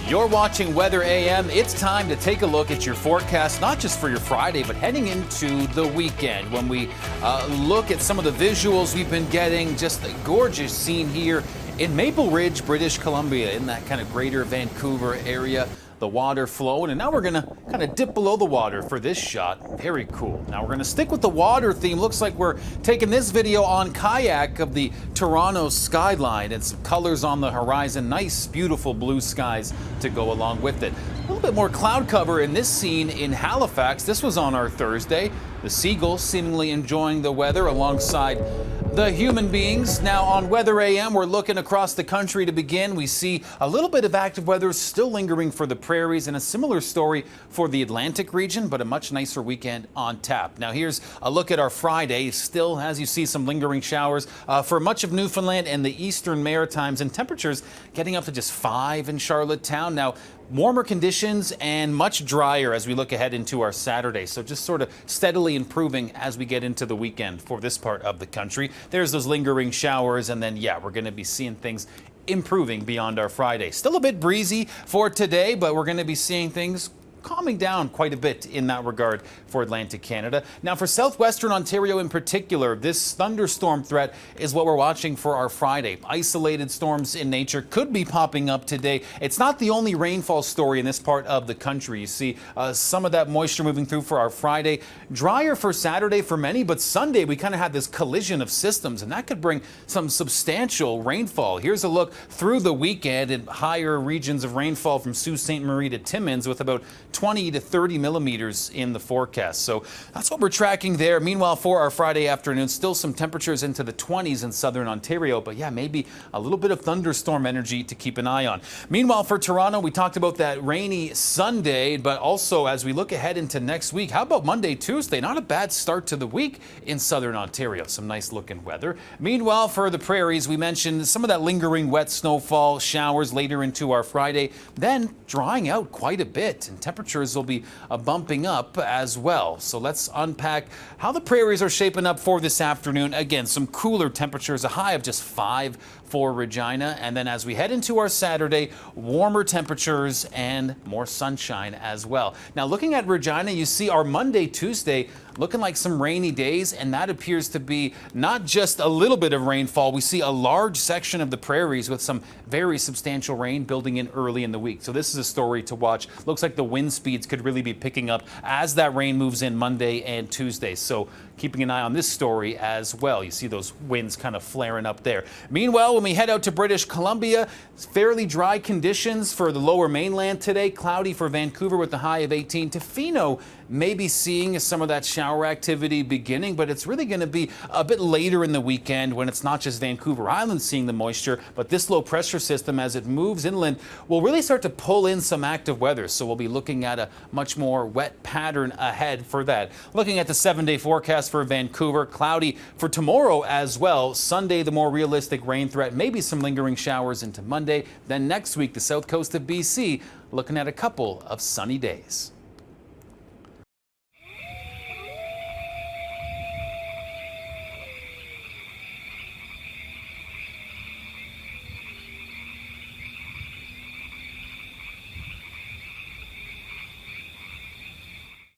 You're watching Weather AM. It's time to take a look at your forecast, not just for your Friday, but heading into the weekend. When we look at some of the visuals we've been getting, just a gorgeous scene here in Maple Ridge, British Columbia, in that kind of greater Vancouver area. The water flowing, and now we're gonna kind of dip below the water for this shot. Very cool. Now we're gonna stick with the water theme. Looks like we're taking this video on kayak of the Toronto skyline and some colors on the horizon. Nice, beautiful blue skies to go along with it. A little bit more cloud cover in this scene in Halifax. This was on our Thursday. The seagulls seemingly enjoying the weather alongside the human beings. Now on Weather AM, we're looking across the country to begin. We see a little bit of active weather still lingering for the prairies, and a similar story for the Atlantic region, but a much nicer weekend on tap. Now here's a look at our Friday. Still, as you see, some lingering showers for much of Newfoundland and the eastern Maritimes, and temperatures getting up to just 5 in Charlottetown. Now, warmer conditions and much drier as we look ahead into our Saturday. So just sort of steadily improving as we get into the weekend for this part of the country. There's those lingering showers, and then, yeah, we're going to be seeing things improving beyond our Friday. Still a bit breezy for today, but we're going to be seeing things calming down quite a bit in that regard for Atlantic Canada. Now for southwestern Ontario in particular, this thunderstorm threat is what we're watching for our Friday. Isolated storms in nature could be popping up today. It's not the only rainfall story in this part of the country. You see some of that moisture moving through for our Friday. Drier for Saturday for many, but Sunday we kind of had this collision of systems, and that could bring some substantial rainfall. Here's a look through the weekend at higher regions of rainfall from Sault Ste. Marie to Timmins, with about 20 to 30 millimeters in the forecast. So that's what we're tracking there. Meanwhile, for our Friday afternoon, still some temperatures into the 20s in southern Ontario, but yeah, maybe a little bit of thunderstorm energy to keep an eye on. Meanwhile, for Toronto, we talked about that rainy Sunday, but also as we look ahead into next week, how about Monday, Tuesday? Not a bad start to the week in southern Ontario. Some nice looking weather. Meanwhile, for the prairies, we mentioned some of that lingering wet snowfall showers later into our Friday, then drying out quite a bit, and temperatures will be bumping up as well. So let's unpack how the prairies are shaping up for this afternoon. Again, some cooler temperatures, a high of just 5 for Regina. And then as we head into our Saturday, warmer temperatures and more sunshine as well. Now looking at Regina, you see our Monday, Tuesday looking like some rainy days, and that appears to be not just a little bit of rainfall. We see a large section of the prairies with some very substantial rain building in early in the week. So this is a story to watch. Looks like the wind speeds could really be picking up as that rain moves in Monday and Tuesday. So keeping an eye on this story as well. You see those winds kind of flaring up there. Meanwhile, when we head out to British Columbia, fairly dry conditions for the lower mainland today. Cloudy for Vancouver with the high of 18. Tofino may be seeing some of that shower activity beginning, but it's really going to be a bit later in the weekend when it's not just Vancouver Island seeing the moisture, but this low pressure system as it moves inland will really start to pull in some active weather. So we'll be looking at a much more wet pattern ahead for that. Looking at the 7-day forecast for Vancouver, cloudy for tomorrow as well. Sunday, the more realistic rain threat, maybe some lingering showers into Monday. Then next week, the south coast of BC looking at a couple of sunny days.